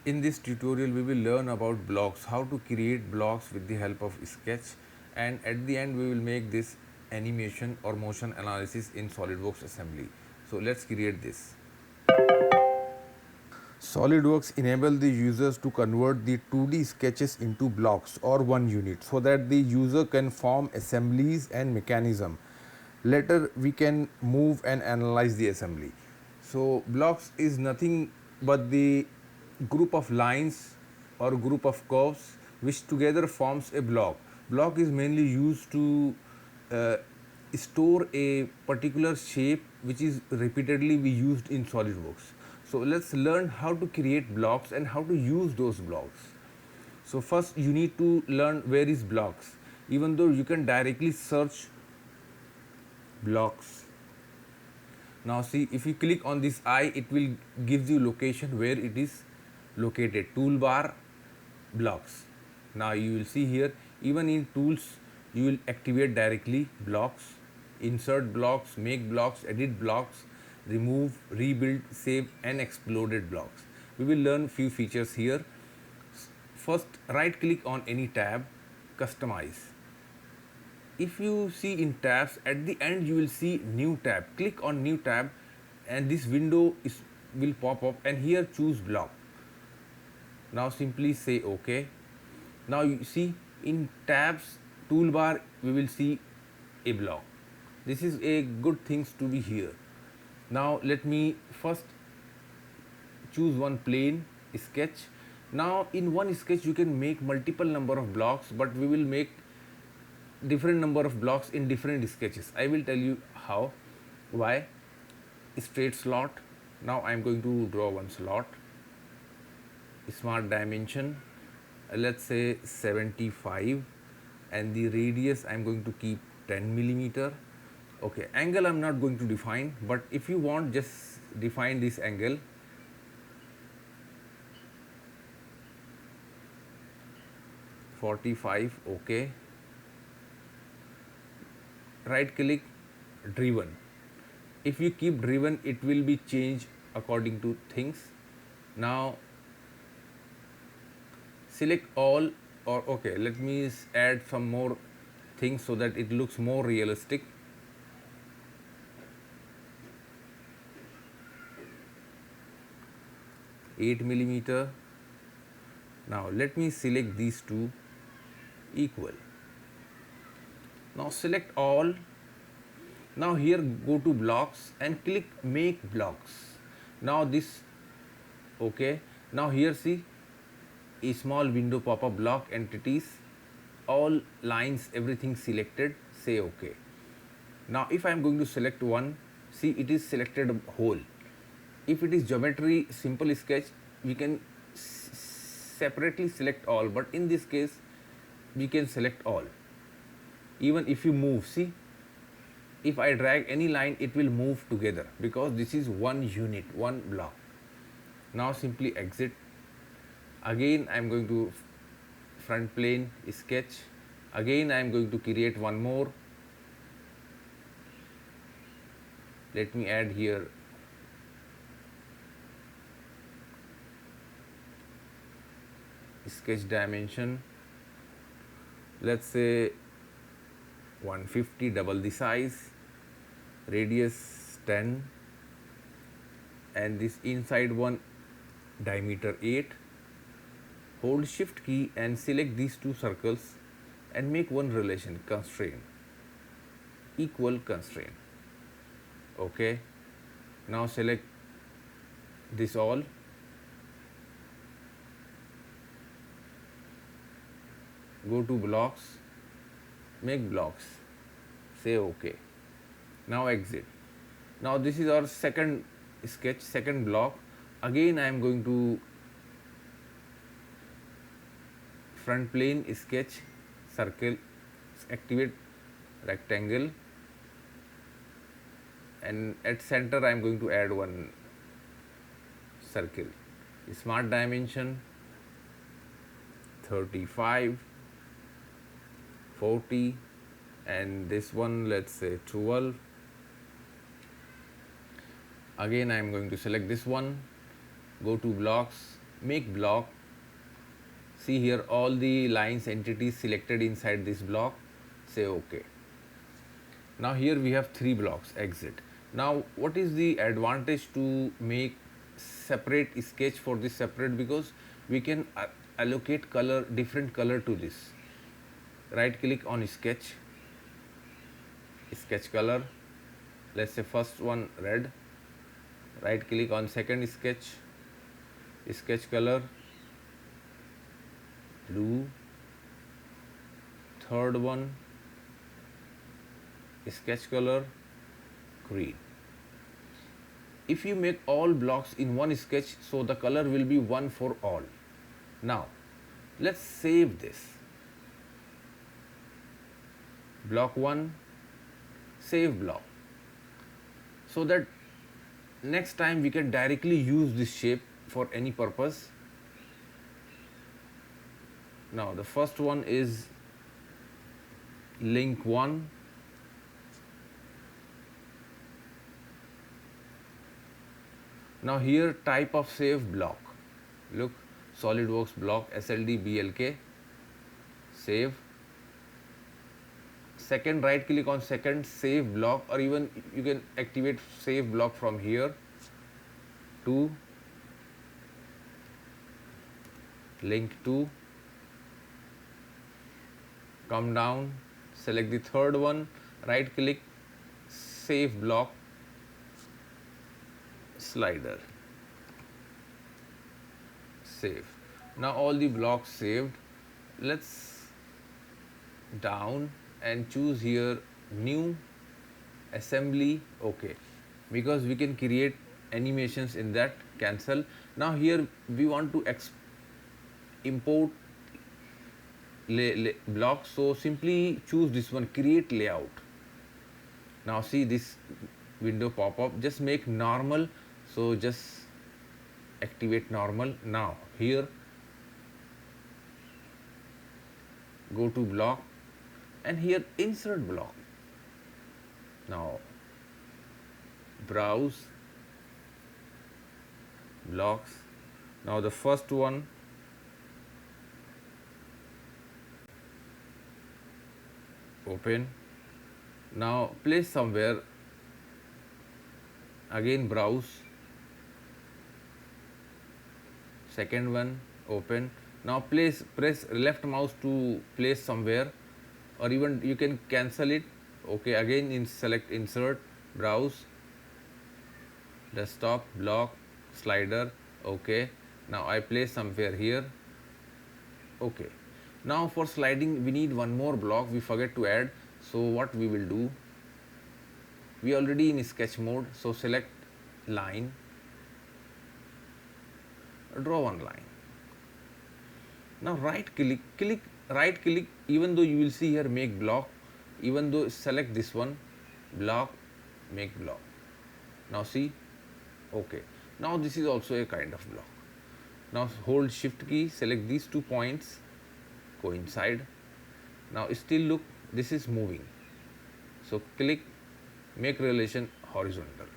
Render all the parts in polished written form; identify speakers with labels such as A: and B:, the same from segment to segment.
A: In this tutorial we will learn about blocks, how to create blocks with the help of sketch, and at the end we will make this animation or motion analysis in Solidworks assembly. So let's create this. Solidworks enable the users to convert the 2D sketches into blocks or one unit so that the user can form assemblies and mechanism. Later we can move and analyze the assembly. So blocks is nothing but the group of lines or group of curves which together forms a block. Block is mainly used to uh, store a particular shape which is repeatedly be used in SolidWorks. So let's learn how to create blocks and how to use those blocks. So first you need to learn where is blocks. Even though you can directly search blocks. Now see, if you click on this eye, it will gives you location where it is located. Toolbar, blocks. Now you will see here, even in tools you will activate directly blocks, insert blocks, make blocks, edit blocks, remove, rebuild, save and exploded blocks. We will learn few features here. First, right click on any tab, customize. If you see in tabs, at the end you will see new tab. Click on new tab and this window will pop up, and here choose block. Now simply say OK. Now you see in tabs toolbar we will see a block. This is a good things to be here. Now let me first choose one plane sketch. Now in one sketch you can make multiple number of blocks, but we will make different number of blocks in different sketches. I will tell you how. Why? Straight slot. Now I am going to draw one slot. Smart dimension, let's say 75, and the radius I am going to keep 10 millimeter. Okay, angle I am not going to define, but if you want, just define this angle. (45). Okay. Right click, driven. If you keep driven, it will be changed according to things. Now select all, or okay, let me add some more things so that it looks more realistic. (8 millimeter). Now let me select these two, equal. Now select all. Now here go to blocks and click make blocks. Now this, okay. Now here see a small window pop up, block entities, all lines, everything selected, say OK. Now if I am going to select one, see it is selected whole. If it is geometry simple sketch, we can separately select all, but in this case we can select all. Even if you move, see, if I drag any line, it will move together because this is one unit, one block. Now simply exit. Again I am going to front plane sketch. Again I am going to create one more. Let me add here sketch dimension, let's say 150, double the size, radius 10, and this inside one diameter 8. Hold shift key and select these two circles and make one relation, constraint, equal constraint. Okay. Now select this all. Go to blocks, make blocks, say OK. Now exit. Now this is our second sketch, second block. Again I am going to front plane sketch, circle, activate rectangle, and at center I am going to add one circle. Smart dimension 35, 40, and this one let's say 12. Again I am going to select this one, go to blocks, make block. See here all the lines entities selected inside this block. Say OK. Now here we have 3 blocks. Exit. Now what is the advantage to make separate sketch for this separate, because we can allocate color, different color to this. Right click on sketch, sketch color. Let's say first one red. Right click on second sketch, sketch color blue. Third one sketch color green. If you make all blocks in one sketch, so the color will be one for all. Now let's save this. Block 1, save block, so that next time we can directly use this shape for any purpose. Now the first one is link 1. Now here type of save block. Look, Solidworks block SLD BLK. Save. Second, right click on second save block, or even you can activate save block from here. 2, link 2. Come down, select the third one, right click, save block, slider, save. Now all the blocks saved. Let's down and choose here new assembly. OK, because we can create animations in that. Cancel. Now here we want to import block, so simply choose this one, create layout. Now see this window pop up, just make normal, so just activate normal. Now here go to block and here insert block. Now browse blocks. Now the first one, open. Now place somewhere, again browse, second one, open. Now press left mouse to place somewhere, or even you can cancel it. OK, again select insert, browse, desktop, block, slider. OK, now I place somewhere here. OK, now for sliding we need one more block, we forget to add. So what we will do, we already in sketch mode, so select line, draw one line. Now right click, even though you will see here make block, even though select this one, block, make block. Now see, OK. Now this is also a kind of block. Now hold shift key, select these 2 points, coincide. Now still look, this is moving. So click, make relation horizontal.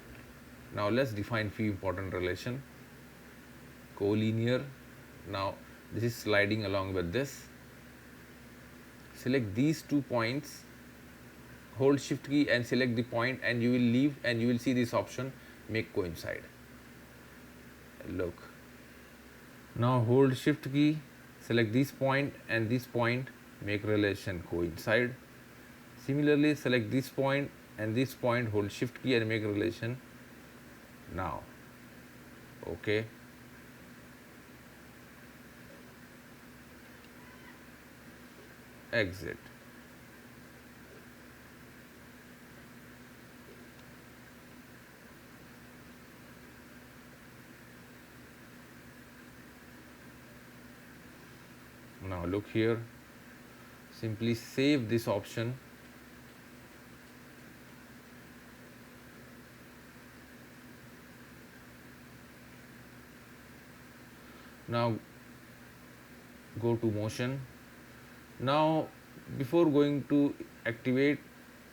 A: Now let's define few important relation. Collinear. Now this is sliding along with this. Select these 2 points, hold shift key and select the point, and you will leave and you will see this option, make coincide. Look. Now hold shift key, select this point and this point, make relation coincide. Similarly select this point and this point, hold shift key and make relation. Now OK. Exit. Now look here, simply save this option. Now go to motion. Now before going to activate,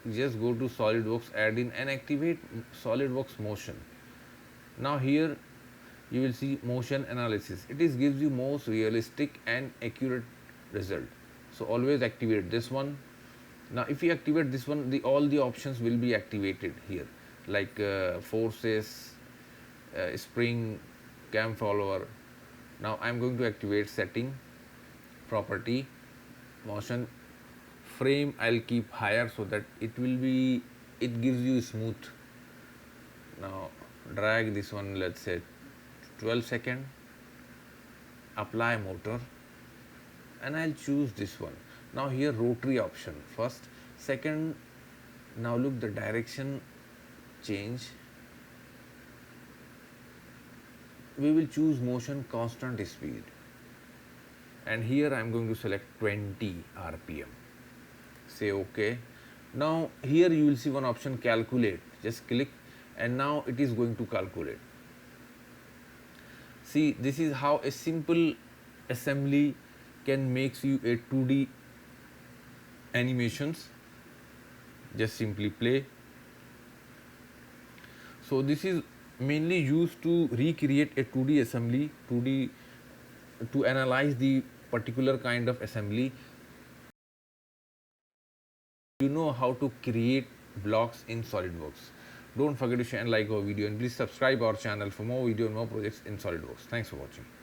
A: just go to SolidWorks add-in and activate SolidWorks motion. Now here you will see motion analysis. It is gives you most realistic and accurate result. So always activate this one. Now if you activate this one, all the options will be activated here, like forces, spring, cam follower. Now I am going to activate setting, property, motion, frame I'll keep higher so that it gives you smooth. Now drag this one, let's say 12 second, apply motor, and I'll choose this one. Now here rotary option first, second, now look the direction change. We will choose motion constant speed, and here I am going to select 20 rpm. Say OK. Now here you will see one option, calculate. Just click, and now it is going to calculate. See, this is how a simple assembly can makes you a 2D animations. Just simply play. So this is mainly used to recreate a 2D assembly, to analyze the particular kind of assembly. You know how to create blocks in SolidWorks. Don't forget to share and like our video, and please subscribe our channel for more video and more projects in SolidWorks. Thanks for watching.